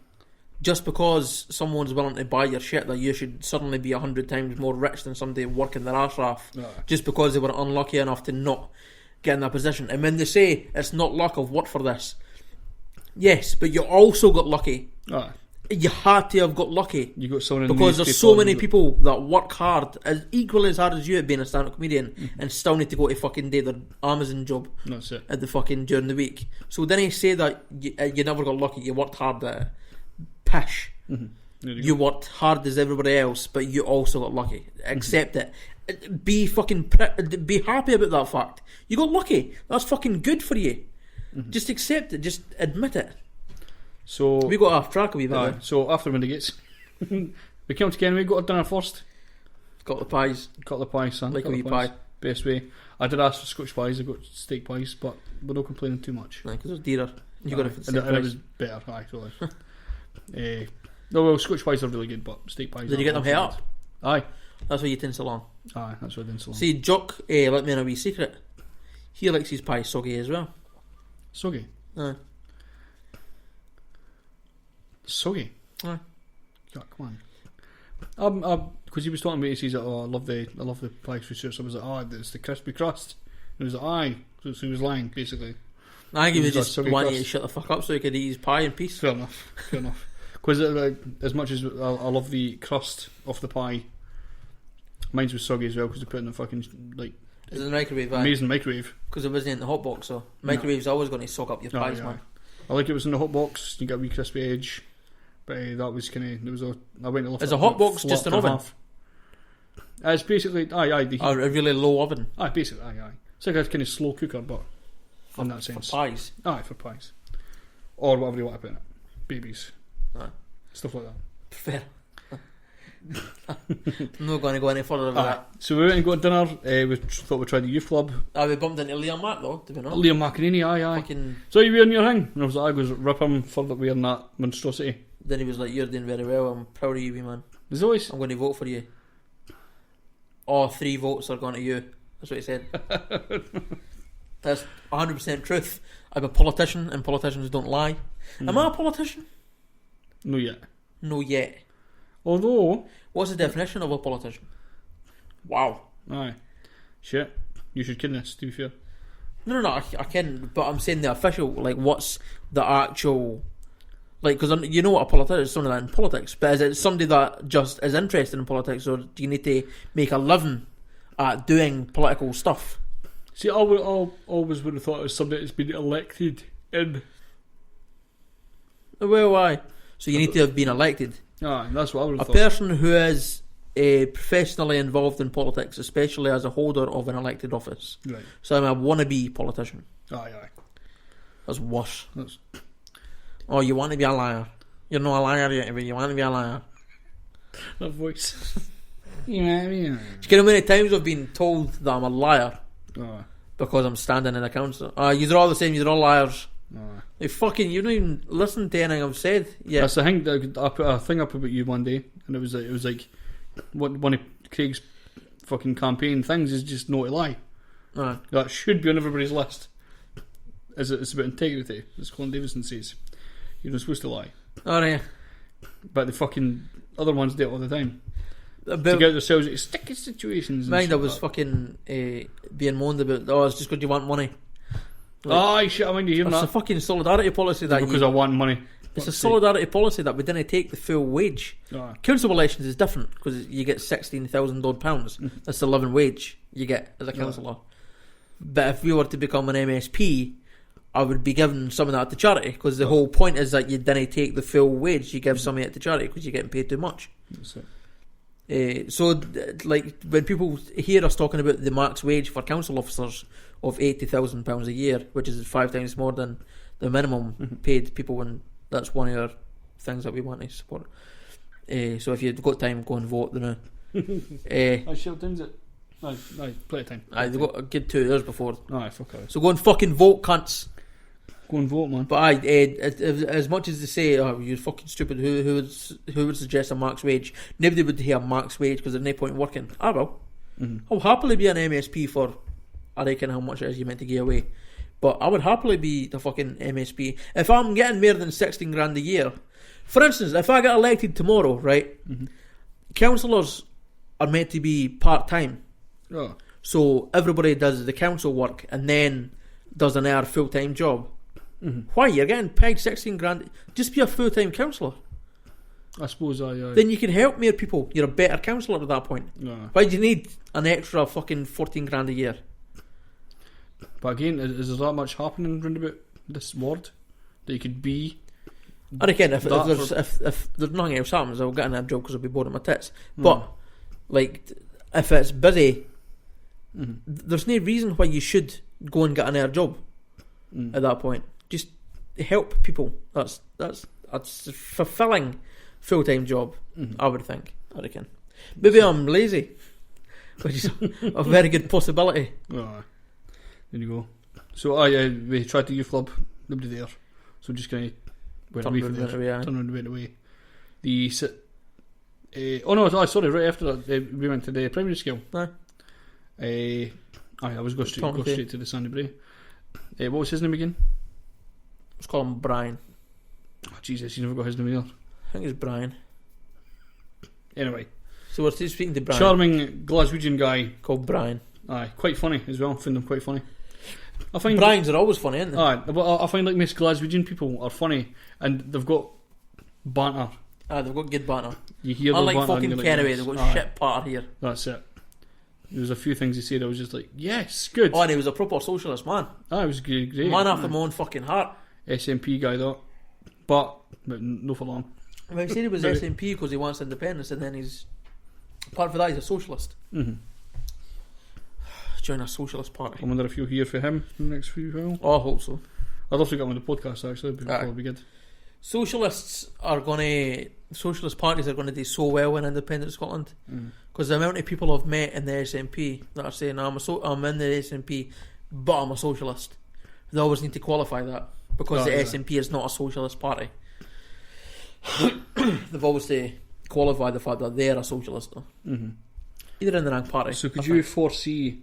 just because someone's willing to buy your shit that you should suddenly be 100 times more rich than somebody working their arse off just because they were unlucky enough to not get in that position. And when they say it's not luck, I've worked for this, yes, but you also got lucky. You had to have got lucky. You got someone because there's so many people that work hard, as equally as hard as you at being a stand-up comedian, and still need to go to fucking do their Amazon job. That's it. At the fucking during the week. So then he say that you never got lucky. You worked hard at it. Pish. You worked hard as everybody else, but you also got lucky. Accept it. Be happy about that fact. You got lucky. That's fucking good for you. Just accept it. Just admit it. So we got off track a wee bit. So after Windy Gates, we came to Ken. We got our dinner first. Got the pies, son. like a wee pie. best way. I did ask for Scotch pies. I got steak pies, but we're not complaining too much. Because they're dearer. You got it for the and same price. it was better. Aye, totally. No, well, Scotch pies are really good, but steak pies. Did you get them hit also up? good. Aye. That's why you tin so long. Aye, that's why I didn't so long. See, Jock let me in a wee secret. He likes his pie soggy as well. Soggy. Aye. Soggy. Aye. God, come on. Because he was talking about it, he says, "Oh, I love the pie with sauce." I was like, "Oh, it's the crispy crust." And he was like, "Aye." So he was lying, basically. I think he was got just soggy wanting you crust. to shut the fuck up so he could eat his pie in peace. Fair enough. Fair enough. Because as much as I love the crust off the pie, mine's was soggy as well because they put it in the fucking like Is it the microwave? amazing microwave. Because it wasn't in the hot box, so microwave's always going to soak up your pies, Aye, man. I like it was in the hot box. You get a wee crispy edge, but that was kind of there was a. I went to lift Is it a up hot about box just flip an and a oven? half. It's basically aye the heat. Or a really low oven Basically aye. It's like a kind of slow cooker, but in that for sense. pies. Aye, for pies, or whatever you want to put in it, babies, Aye. stuff like that. Fair. I'm not going to go any further with that. So we went and got dinner. We thought we'd try the youth club. We bumped into Liam Mack though, did we not? Liam McKenzies, aye. Fucking, So you wearing your thing? And I was like, I goes rip him for wearing that monstrosity. then he was like, "You're doing very well. I'm proud of you, wee man. There's always I'm going to vote for you. All 3 votes are going to you." That's what he said. That's 100% truth. I'm a politician, and politicians don't lie. Am I a politician? no yet. No, yet. Although, What's the definition of a politician? Wow. aye, shit, you should ken this. To be fair, No, I can, but I'm saying the official, like, what's the actual, like, because you know what a politician is, somebody that in politics, but is it somebody that just is interested in politics, or do you need to make a living at doing political stuff? see, I always would have thought it was somebody that's been elected in. Well, why? So you need to have been elected. That's what I would A have thought. person who is professionally involved in politics, especially as a holder of an elected office. Right. So I'm a wannabe politician. Aye. That's worse. That's Oh, you want to be a liar. You're not a liar yet, but you want to be a liar. that voice. Yeah. Do you know how many times I've been told that I'm a liar Aye. because I'm standing in a council? You're all the same, you're all liars. Aye. Like, fucking, you don't even listen to anything I've said. Yeah. That's the thing. I put a thing up about you one day, and it was like one of Craig's fucking campaign things is just not to lie. Aye. That should be on everybody's list. It's about integrity, as Colin Davison says. You're not supposed to lie, Alright. but the fucking other ones do it all the time to About get themselves into sticky situations. And mine, shit I was like fucking being moaned about. Oh, it's just because you want money. that. Aye, shit! I mind you hearing It's a that fucking solidarity policy that because I want money. it's a solidarity policy that we didn't take the full wage. Aye. Council elections is different because you get £16,000. That's the living wage you get as a councillor. But if we were to become an MSP, I would be giving some of that to charity because the whole point is that you didn't take the full wage. You give some of it to charity because you're getting paid too much. That's it. Like when people hear us talking about the max wage for council officers of £80,000 a year, which is 5 times more than the minimum paid people, and that's one of our things that we want to support. So if you've got time, go and vote. I shut down it. Aye, plenty of time. They've got a good 2 years before. Aye, fuck off. So go and fucking vote, cunts. Go and vote, man. But as much as they say, "Oh, you're fucking stupid," who would suggest a max wage? Nobody would hear max wage because there's no point in working. I will. I'll happily be an MSP for, I reckon how much it is you meant to give away. But I would happily be the fucking MSP if I'm getting more than 16 grand a year. For instance, if I get elected tomorrow, right? Councillors are meant to be part time. Oh. So everybody does the council work and then does an hour full time job. Why? You're getting paid 16 grand. Just be a full time councillor. I suppose Then you can help more people. You're a better councillor at that point. No. Why do you need an extra fucking 14 grand a year? But again, is there that much happening round about this ward that you could be? I reckon if That there's nothing else happens, I'll get in that job because I'll be bored of my tits. But like, if it's busy, there's no reason why you should go and get another job at that point. Just help people. That's a fulfilling full time job. I would think. I reckon. Maybe I'm lazy. which is a very good possibility. Oh, there you go. So we tried the youth club, nobody there. So just kind of went away from there. Turned around and went away. Sorry, right after that we went to the primary school. I was go straight to the Sandy Bray. What was his name again? Let's call him Brian. Oh, Jesus, you never got his name either. I think it's Brian. Anyway. So we're still speaking to Brian. Charming Glaswegian guy. Called Brian. Aye, quite funny as well. I find him quite funny. I find Brian's are always funny, aren't they? Aye, but I find like most Glaswegian people are funny and they've got banter. Aye, they've got good banter. You hear unlike banter fucking Kenway, they've got shit banter here. That's it. There was a few things he said I was just like, yes, good. Oh, and he was a proper socialist man. It was great. Man after my own fucking heart. SNP guy though. But no for long. Well, he said he was SNP because he wants independence, and then he's, apart from that, he's a socialist. Mm-hmm. Join a socialist party. I wonder if you'll hear from him in the next few while. Oh, I hope so. I'd love to get him on the podcast actually, but that'll be good. Socialist parties are going to do so well in independent Scotland because the amount of people I've met in the SNP that are saying I'm in the SNP but I'm a socialist, they always need to qualify that because the SNP is not a socialist party. They've always to qualify the fact that they're a socialist though. Mm-hmm. Either in the rank party. So could you foresee,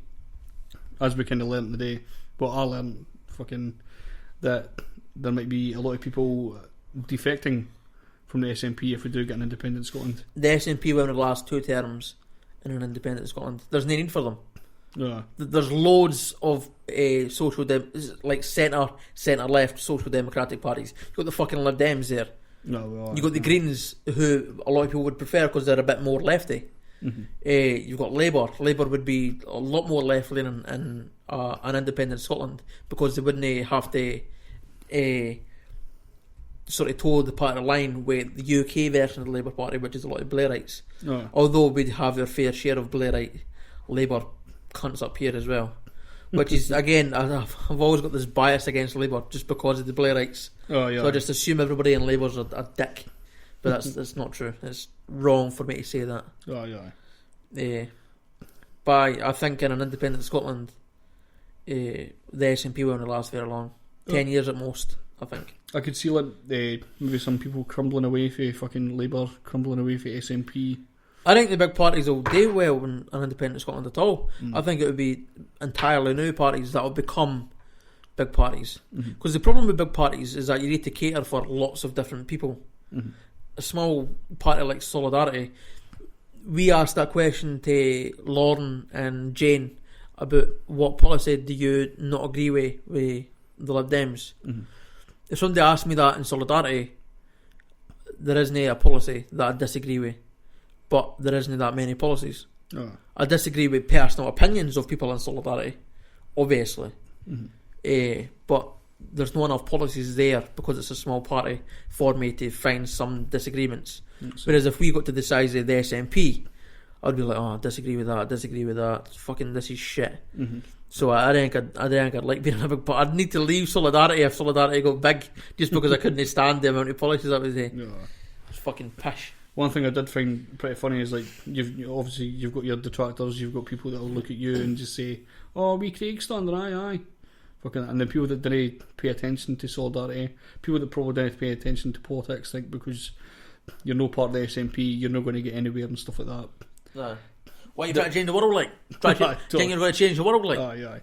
as we kind of learnt today, what I learnt fucking, that there might be a lot of people defecting from the SNP if we do get an independent Scotland? The SNP will last 2 terms in an independent Scotland. There's no need for them. Yeah. There's loads of like centre-left social democratic parties. You've got the fucking Lib Dems there. You've got the Greens, who a lot of people would prefer because they're a bit more lefty. Mm-hmm. You've got Labour. Labour would be a lot more left-leaning in an independent Scotland because they wouldn't have to sort of toe the party line with the UK version of the Labour Party, which is a lot of Blairites. Although we'd have their fair share of Blairite Labour cunts up here as well, which is again, I've always got this bias against Labour just because of the Blairites. So I just assume everybody in Labour's a dick, but that's not true. It's wrong for me to say that. But I think in an independent Scotland, the SNP won't last very long. 10 years at most, I think. I could see like maybe some people crumbling away for fucking Labour, crumbling away for SNP. I think the big parties will do well in an independent Scotland at all. I think it would be entirely new parties that will become big parties. Because the problem with big parties is that you need to cater for lots of different people. A small party like Solidarity, we asked that question to Lauren and Jane about what policy do you not agree with the Lib Dems. If somebody asked me that in Solidarity, there isn't a policy that I disagree with, but there isn't that many policies. I disagree with personal opinions of people in Solidarity, obviously, but there's not enough policies there because it's a small party for me to find some disagreements. Whereas if we got to the size of the SNP, I'd be like, I disagree with that, fucking this is shit. So I think I'd like being a big party. I'd need to leave Solidarity if Solidarity got big, just because I couldn't stand the amount of policies that was there. It's fucking pish. One thing I did find pretty funny is like you've got your detractors, you've got people that will look at you and just say, "Oh, we Craigstander, aye." Fucking, and the people that didn't pay attention to Solidarity, people that probably didn't pay attention to politics, like because you're no part of the SNP, you're not going to get anywhere and stuff like that. What are you trying to change the world like? Think you're going to change the world like? Aye.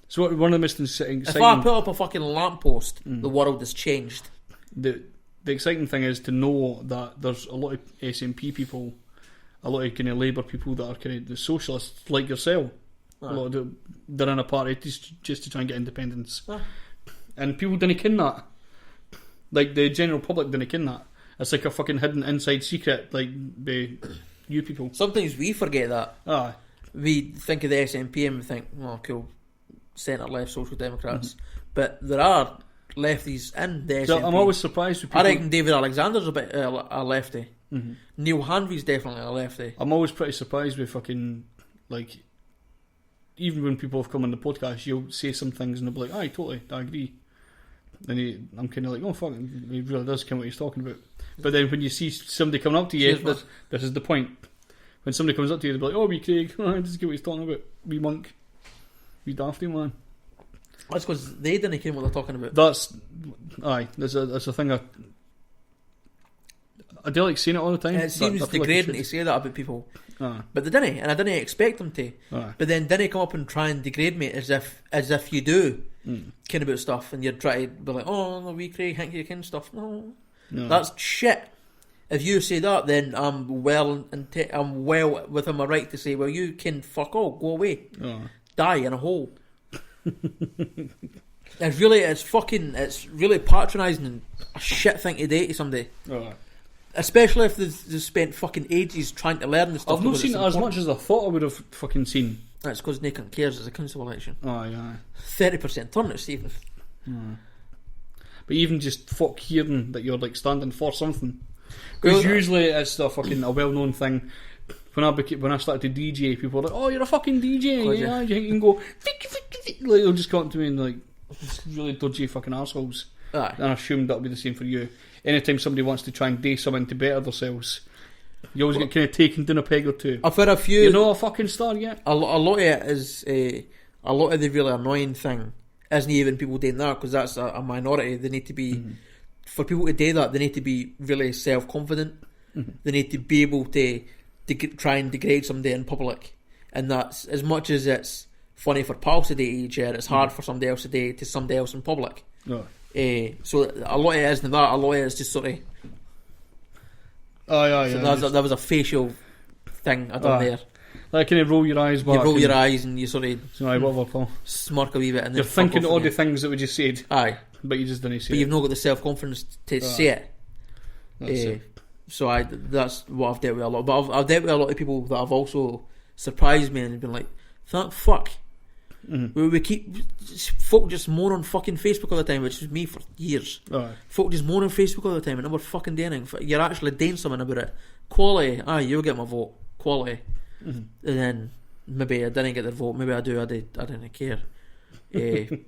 So one of the most exciting... If I put up a fucking lamppost, the world has changed. The exciting thing is to know that there's a lot of SNP people, a lot of kind of Labour people that are kind of the socialists like yourself. A lot of they're in a party just to try and get independence. And people didn't ken that. Like the general public didn't ken that. It's like a fucking hidden inside secret, like the... you people. Sometimes we forget that. We think of the SNP and we think, oh cool, centre-left Social Democrats. But there are lefties in the SNP. So I'm always surprised with people. I reckon David Alexander's a bit a lefty. Neil Hanvey's definitely a lefty. I'm always pretty surprised with fucking, like, even when people have come on the podcast, you'll say some things and they'll be like, aye, totally, I agree. And I'm kind of like, oh fuck, he really does care what he's talking about. But then when you see somebody coming up to you, this is the point. When somebody comes up to you, they'll be like, "Oh, wee Craig, just get what he's talking about, wee monk, wee dafty man." That's because they didn't care what they're talking about. That's a thing. I do like saying it all the time. It seems I feel degrading like to say that about people, Aye. but they didn't, and I didn't expect them to. Aye. But then didn't come up and try and degrade me as if you do care about stuff, and you're trying to be like, "Oh, no, wee Craig, think you can stuff." No, that's shit. If you say that, then I'm well within my right to say, "Well, you can fuck all, go away, die in a hole." It's really patronising and a shit thing to do to somebody. Especially if they've spent fucking ages trying to learn the stuff. I've not seen it as much as I thought I would have fucking seen. That's because Nathan cares it's a council election. Aye. 30% turnout, Stephen. But even just fuck hearing that you're like standing for something, because usually it's a well-known thing. When I started to DJ, people were like, "Oh, you're a fucking DJ, yeah." You can go, like, they'll just come up to me and like, really dodgy fucking assholes. Aye. And I assumed that would be the same for you. Anytime somebody wants to try and do something to better themselves, you always get kind of taken down a peg or two. I've heard a few. You're not a fucking star yet. A lot of it is a lot of the really annoying thing isn't even people doing that, because that's a minority. They need to be for people to do that. They need to be really self-confident. They need to be able to try and degrade somebody in public, and that's as much as it's funny for pals to do each other. It's hard for somebody else to do to somebody else in public. So a lot of it isn't that. A lot of it is just sort of. So that was a facial thing I done there. Like, can you roll your eyes back? You roll your eyes and you sort of whatever, Paul. Smirk a wee bit, and then you're thinking all the things that we just said. Aye, but you just didn't say. But you've not got the self-confidence to say it. That's it. So that's what I've dealt with a lot. But I've dealt with a lot of people that have also surprised me and been like, fuck. We keep folk just moan on fucking Facebook all the time, which is me for years. Folk just moan on Facebook all the time and never fucking do anything. You're actually doing something about it. Quality, you'll get my vote. Quality. And then maybe I didn't get their vote. Maybe I do. I didn't care.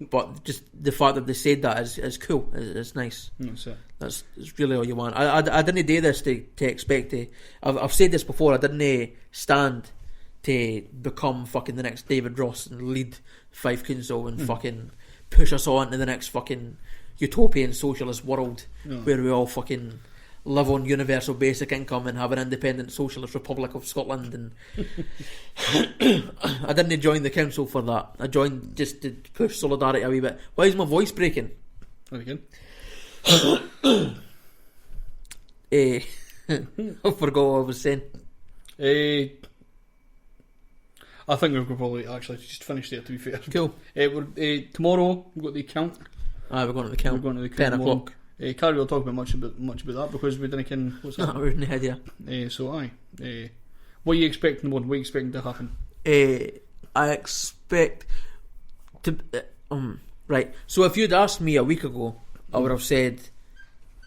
But just the fact that they said that is cool. It's nice. That's really all you want. I didn't do this to expect to. I've said this before. I didn't stand to become fucking the next David Ross and lead Fife Council and fucking push us on to the next fucking utopian socialist world where we all fucking live on universal basic income and have an independent socialist republic of Scotland. And I didn't join the council for that. I joined just to push solidarity a wee bit. Why is my voice breaking? Again. I forgot what I was saying. I think we've probably actually just finished there, to be fair. Cool. Tomorrow we've got the account. We're going to the count. We're going to the 10 o'clock. Can't really talk about much about that because we didn't ken what's happening. We didn't idea. What are you expecting? What are you expecting to happen? I expect to right. So if you'd asked me a week ago, I would have said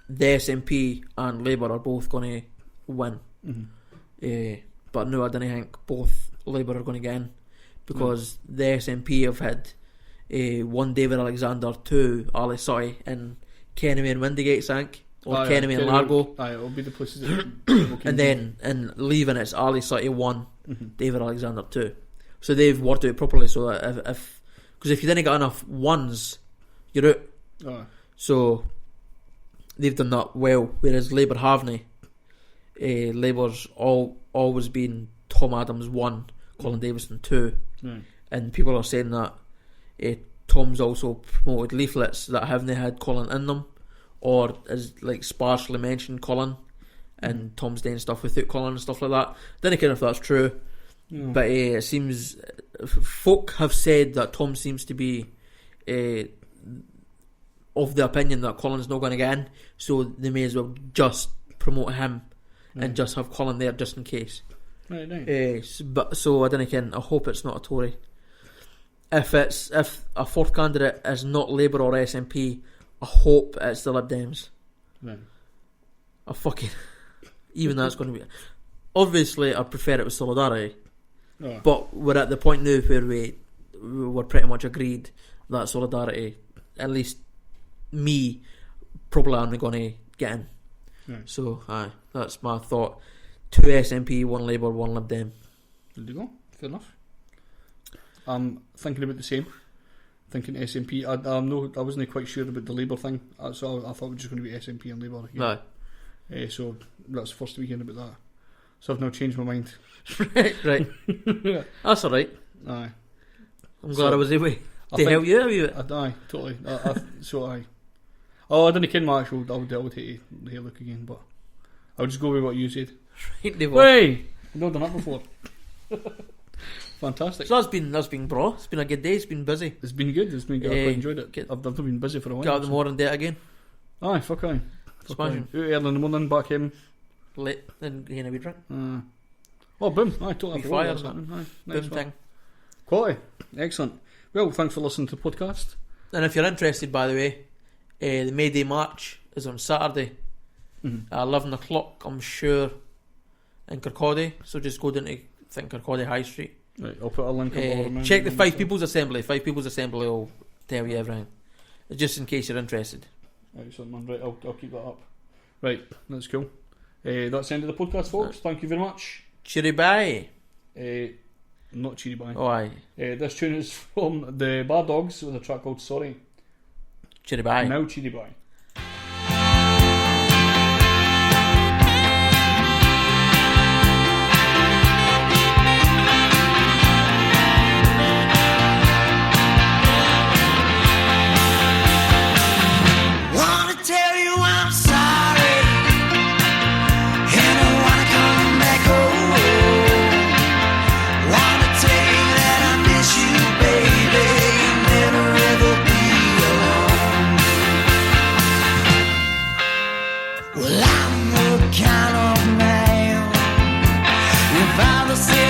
the SNP and Labour are both going to win. But no, I didn't think both Labour are going to get in because the SNP have had one David Alexander, two Ali Sutty, and Kenemy and Windigate sank, or Kenemy and Largo. It'll be the places that and then in leaving it's Ali Sutty 1, David Alexander 2. So they've worked it properly. So that if you didn't get enough ones, you're out. So they've done that well. Whereas Labour haven't. Labour's always been Tom Adams 1, Colin Davison 2, and people are saying that Tom's also promoted leaflets that haven't had Colin in them, or is like sparsely mentioned Colin, and Tom's doing stuff without Colin and stuff like that. Don't care if that's true, but it seems folk have said that Tom seems to be of the opinion that Colin's not going to get in, so they may as well just promote him and just have Colin there just in case. But so I don't know. I hope it's not a Tory. If a fourth candidate is not Labour or SNP, I hope it's the Lib Dems. I fucking even that's going to be. Obviously, I prefer it with Solidarity, but we're at the point now where we're pretty much agreed that Solidarity, at least me, probably aren't going to get in. So, that's my thought. 2 SNP, 1 Labour, 1 Lib Dem. There you go. Fair enough. I'm thinking about the same. Thinking SNP. I wasn't quite sure about the Labour thing, so I thought it was just going to be SNP and Labour. No. So that's the first weekend about that. So I've now changed my mind. right. That's alright. Aye. I'm glad I was able to help you out with it. Aye, totally. Aye. Oh, I didn't ken my actual. I would hate the hair look again, but I'll just go with what you said. Right, Hey! I've not done that before. Fantastic. So that's been bro. It's been a good day. It's been busy. It's been good. I quite enjoyed it. I've not been busy for a while. Got out the morning date again. Aye, fuck aye. Smashing. Out early in the morning, back home. Late, then getting a wee drink. Oh, boom. Aye, totally. Wee fire, Aye, nice boom one. thing. Quality. Excellent. Well, thanks for listening to the podcast. And if you're interested, by the way, the May Day March is on Saturday at 11 o'clock, I'm sure, in Kirkcaldy. So just go down to Kirkcaldy High Street. Right, I'll put a link up. Check the Fife People's Assembly. Fife People's Assembly will tell you everything. Just in case you're interested. Excellent, man. Right, I'll keep that up. Right, that's cool. That's the end of the podcast, folks. Thank you very much. Cheery bye. Not cheery bye. Oh, aye. This tune is from the Bar Dogs with a track called Sorry. Cheery bye. Now cheery bye. Wanna tell you I'm sorry, and I wanna come back home. Wanna tell you that I miss you, baby. You'll never ever be alone. Well, I'm the kind of man your father said